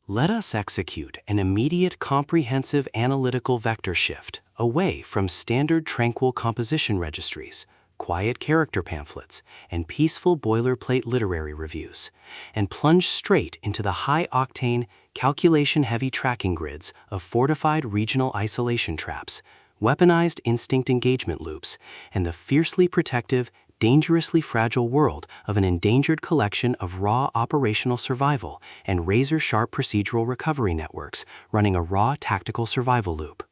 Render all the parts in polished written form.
Let us execute an immediate comprehensive analytical vector shift away from standard tranquil composition registries, quiet character pamphlets, and peaceful boilerplate literary reviews, and plunge straight into the high-octane, calculation-heavy tracking grids of fortified regional isolation traps, weaponized instinct engagement loops, and the fiercely protective, dangerously fragile world of an endangered collection of raw operational survival and razor-sharp procedural recovery networks running a raw tactical survival loop.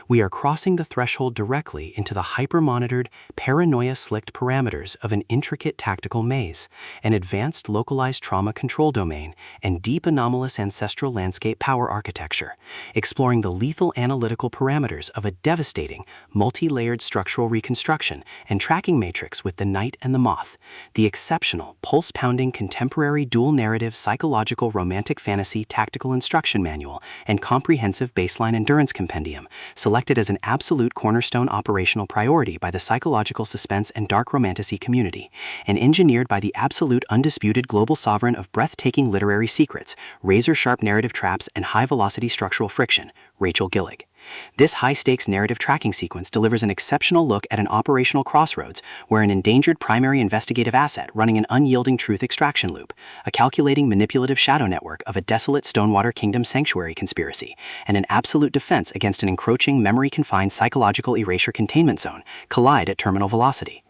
We are crossing the threshold directly into the hyper-monitored, paranoia-slicked parameters of an intricate tactical maze, an advanced localized trauma control domain, and deep anomalous ancestral landscape power architecture, exploring the lethal analytical parameters of a devastating, multi-layered structural reconstruction and tracking matrix with the Knight and the Moth, the exceptional, pulse-pounding contemporary dual-narrative psychological romantic fantasy tactical instruction manual and comprehensive baseline endurance compendium, selected as an absolute cornerstone operational priority by the psychological suspense and dark romantasy community, and engineered by the absolute undisputed global sovereign of breathtaking literary secrets, razor-sharp narrative traps, and high-velocity structural friction, Rachel Gillig. This high-stakes narrative tracking sequence delivers an exceptional look at an operational crossroads where an endangered primary investigative asset running an unyielding truth extraction loop, a calculating manipulative shadow network of a desolate Stonewater Kingdom sanctuary conspiracy, and an absolute defense against an encroaching memory-confined psychological erasure containment zone collide at terminal velocity.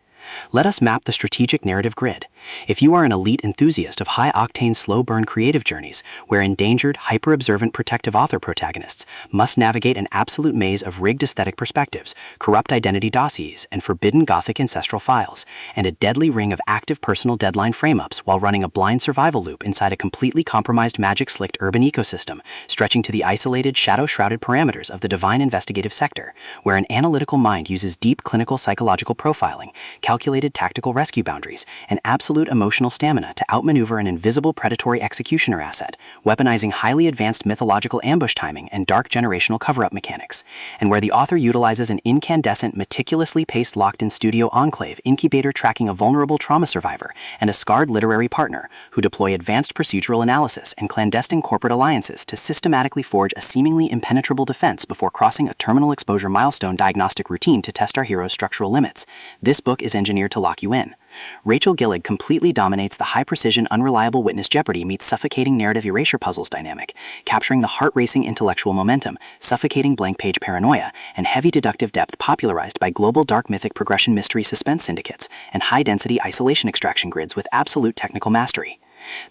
Let us map the strategic narrative grid. If you are an elite enthusiast of high-octane, slow-burn creative journeys, where endangered, hyper-observant protective author protagonists must navigate an absolute maze of rigged aesthetic perspectives, corrupt identity dossiers, and forbidden Gothic ancestral files, and a deadly ring of active personal deadline frame-ups while running a blind survival loop inside a completely compromised magic-slicked urban ecosystem, stretching to the isolated, shadow-shrouded parameters of the divine investigative sector, where an analytical mind uses deep clinical psychological profiling, calculated tactical rescue boundaries, and absolute emotional stamina to outmaneuver an invisible predatory executioner asset, weaponizing highly advanced mythological ambush timing and dark generational cover-up mechanics, and where the author utilizes an incandescent, meticulously paced locked-in studio enclave incubator tracking a vulnerable trauma survivor and a scarred literary partner who deploy advanced procedural analysis and clandestine corporate alliances to systematically forge a seemingly impenetrable defense before crossing a terminal exposure milestone diagnostic routine to test our hero's structural limits. This book is engineered to lock you in. Rachel Gillig completely dominates the high-precision, unreliable witness jeopardy meets suffocating narrative erasure puzzles dynamic, capturing the heart-racing intellectual momentum, suffocating blank-page paranoia, and heavy deductive depth popularized by global dark mythic progression mystery suspense syndicates and high-density isolation extraction grids with absolute technical mastery.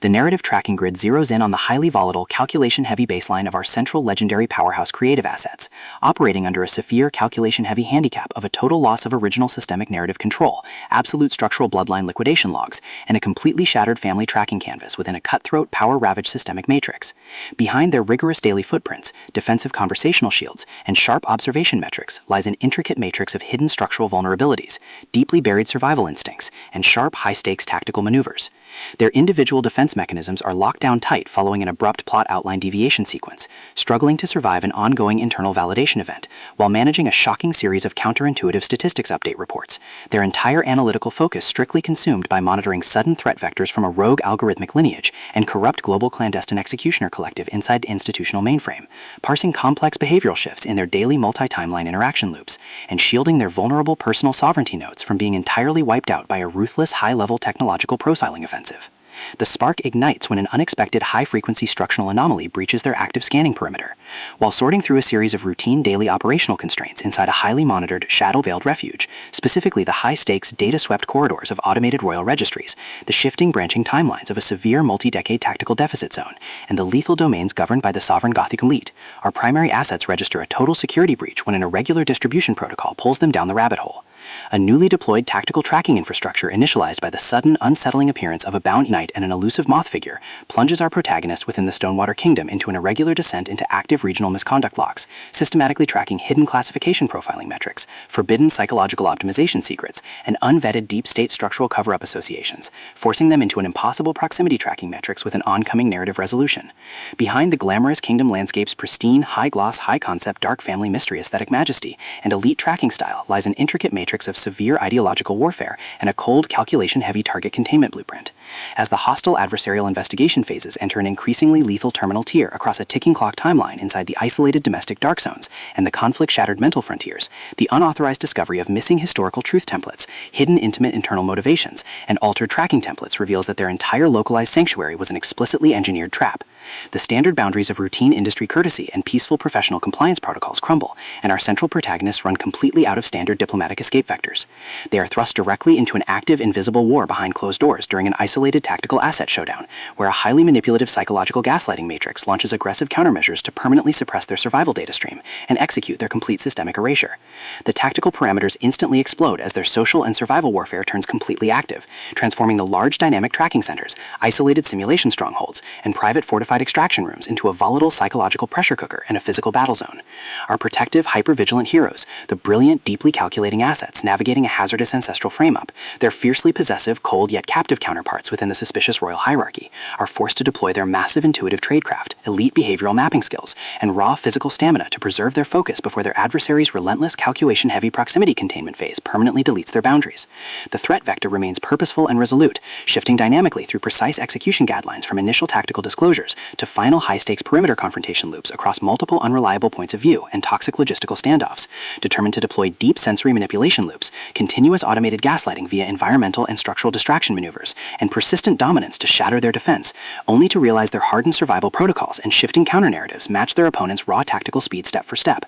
The narrative tracking grid zeroes in on the highly volatile, calculation-heavy baseline of our central legendary powerhouse creative assets, operating under a severe calculation-heavy handicap of a total loss of original systemic narrative control, absolute structural bloodline liquidation logs, and a completely shattered family tracking canvas within a cutthroat, power-ravaged systemic matrix. Behind their rigorous daily footprints, defensive conversational shields, and sharp observation metrics lies an intricate matrix of hidden structural vulnerabilities, deeply buried survival instincts, and sharp, high-stakes tactical maneuvers. Their individual defense mechanisms are locked down tight following an abrupt plot outline deviation sequence, struggling to survive an ongoing internal validation event, while managing a shocking series of counterintuitive statistics update reports, their entire analytical focus strictly consumed by monitoring sudden threat vectors from a rogue algorithmic lineage and corrupt global clandestine executioner collective inside the institutional mainframe, parsing complex behavioral shifts in their daily multi-timeline interaction loops, and shielding their vulnerable personal sovereignty nodes from being entirely wiped out by a ruthless high-level technological profiling offensive. The spark ignites when an unexpected high-frequency structural anomaly breaches their active scanning perimeter. While sorting through a series of routine daily operational constraints inside a highly monitored, shadow-veiled refuge, specifically the high-stakes, data-swept corridors of automated royal registries, the shifting branching timelines of a severe multi-decade tactical deficit zone, and the lethal domains governed by the sovereign Gothic elite, our primary assets register a total security breach when an irregular distribution protocol pulls them down the rabbit hole. A newly deployed tactical tracking infrastructure initialized by the sudden, unsettling appearance of a bound knight and an elusive Moth figure plunges our protagonist within the Stonewater Kingdom into an irregular descent into active regional misconduct logs, systematically tracking hidden classification profiling metrics, forbidden psychological optimization secrets, and unvetted deep-state structural cover-up associations, forcing them into an impossible proximity tracking metrics with an oncoming narrative resolution. Behind the glamorous kingdom landscape's pristine, high-gloss, high-concept, dark family mystery aesthetic majesty and elite tracking style lies an intricate matrix matrix of severe ideological warfare and a cold, calculation-heavy target containment blueprint. As the hostile adversarial investigation phases enter an increasingly lethal terminal tier across a ticking clock timeline inside the isolated domestic dark zones and the conflict-shattered mental frontiers, the unauthorized discovery of missing historical truth templates, hidden intimate internal motivations, and altered tracking templates reveals that their entire localized sanctuary was an explicitly engineered trap. The standard boundaries of routine industry courtesy and peaceful professional compliance protocols crumble, and our central protagonists run completely out of standard diplomatic escape vectors. They are thrust directly into an active, invisible war behind closed doors during an isolated tactical asset showdown, where a highly manipulative psychological gaslighting matrix launches aggressive countermeasures to permanently suppress their survival data stream and execute their complete systemic erasure. The tactical parameters instantly explode as their social and survival warfare turns completely active, transforming the large dynamic tracking centers, isolated simulation strongholds, and private fortified extraction rooms into a volatile psychological pressure cooker and a physical battle zone. Our protective, hyper-vigilant heroes, the brilliant, deeply calculating assets navigating a hazardous ancestral frame-up, their fiercely possessive, cold yet captive counterparts within the suspicious royal hierarchy, are forced to deploy their massive intuitive tradecraft, elite behavioral mapping skills, and raw physical stamina to preserve their focus before their adversary's relentless calculation-heavy proximity containment phase permanently deletes their boundaries. The threat vector remains purposeful and resolute, shifting dynamically through precise execution guidelines from initial tactical disclosures to final high-stakes perimeter confrontation loops across multiple unreliable points of view and toxic logistical standoffs, determined to deploy deep sensory manipulation loops, continuous automated gaslighting via environmental and structural distraction maneuvers, and persistent dominance to shatter their defense, only to realize their hardened survival protocols and shifting counter-narratives match their opponent's raw tactical speed step for step.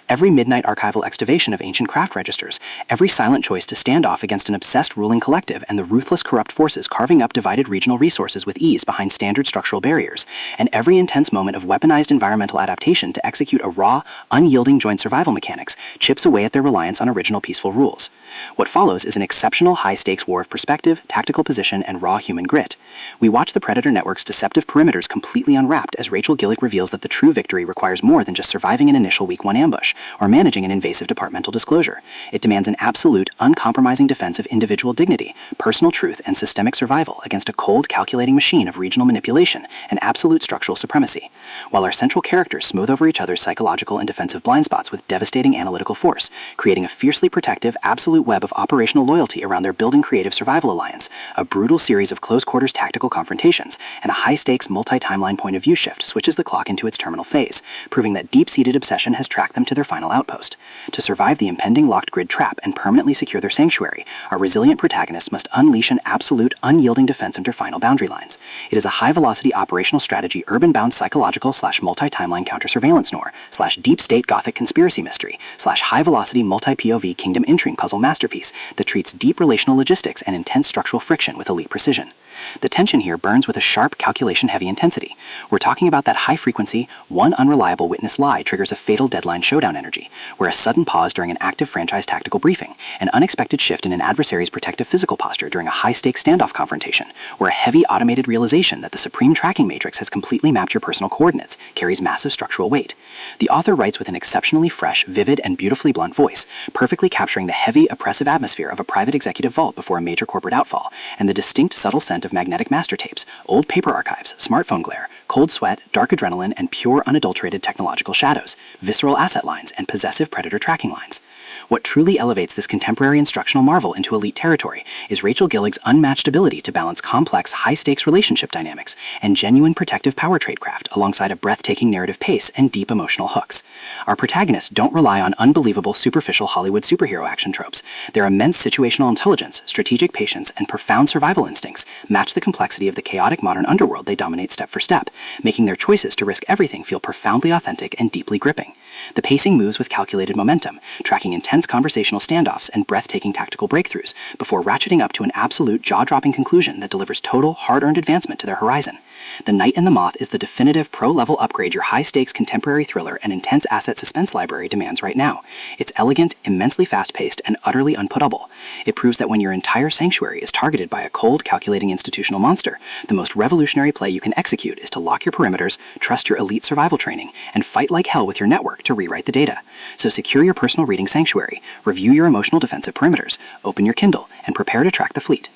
Every midnight archival excavation of ancient craft registers, every silent choice to stand off against an obsessed ruling collective and the ruthless corrupt forces carving up divided regional resources with ease behind standard structural barriers, and every intense moment of weaponized environmental adaptation to execute a raw, unyielding joint survival mechanics chips away at their reliance on original peaceful rules. What follows is an exceptional high-stakes war of perspective, tactical position, and raw human grit. We watch the Predator Network's deceptive perimeters completely unwrapped as Rachel Gillig reveals that the true victory requires more than just surviving an initial week 1 ambush or managing an invasive departmental disclosure. It demands an absolute, uncompromising defense of individual dignity, personal truth, and systemic survival against a cold, calculating machine of regional manipulation and absolute structural supremacy. While our central characters smooth over each other's psychological and defensive blind spots with devastating analytical force, creating a fiercely protective, absolute web of operational loyalty around their building creative survival alliance, a brutal series of close-quarters tactical confrontations, and a high-stakes multi-timeline point of view shift switches the clock into its terminal phase, proving that deep-seated obsession has tracked them to their final outpost. To survive the impending locked grid trap and permanently secure their sanctuary, our resilient protagonists must unleash an absolute, unyielding defense of their final boundary lines. It is a high-velocity operational strategy urban-bound psychological / multi-timeline counter-surveillance noir / deep-state Gothic conspiracy mystery / high-velocity multi-POV kingdom intrigue puzzle masterpiece that treats deep relational logistics and intense structural friction with elite precision. The tension here burns with a sharp, calculation-heavy intensity. We're talking about that high-frequency, one unreliable witness lie triggers a fatal deadline showdown energy, where a sudden pause during an active franchise tactical briefing, an unexpected shift in an adversary's protective physical posture during a high-stakes standoff confrontation, where a heavy automated realization that the supreme tracking matrix has completely mapped your personal coordinates carries massive structural weight. The author writes with an exceptionally fresh, vivid, and beautifully blunt voice, perfectly capturing the heavy, oppressive atmosphere of a private executive vault before a major corporate outfall, and the distinct, subtle scent of magnetic master tapes, old paper archives, smartphone glare, cold sweat, dark adrenaline, and pure, unadulterated technological shadows, visceral asset lines, and possessive predator tracking lines. What truly elevates this contemporary instructional marvel into elite territory is Rachel Gillig's unmatched ability to balance complex, high-stakes relationship dynamics and genuine protective power tradecraft alongside a breathtaking narrative pace and deep emotional hooks. Our protagonists don't rely on unbelievable, superficial Hollywood superhero action tropes. Their immense situational intelligence, strategic patience, and profound survival instincts match the complexity of the chaotic modern underworld they dominate step for step, making their choices to risk everything feel profoundly authentic and deeply gripping. The pacing moves with calculated momentum, tracking intense conversational standoffs and breathtaking tactical breakthroughs, before ratcheting up to an absolute jaw-dropping conclusion that delivers total, hard-earned advancement to their horizon. The Knight and the Moth is the definitive pro-level upgrade your high-stakes contemporary thriller and intense asset suspense library demands right now. It's elegant, immensely fast-paced, and utterly unputtable. It proves that when your entire sanctuary is targeted by a cold, calculating institutional monster, the most revolutionary play you can execute is to lock your perimeters, trust your elite survival training, and fight like hell with your network to rewrite the data. So secure your personal reading sanctuary, review your emotional defensive perimeters, open your Kindle, and prepare to track the fleet.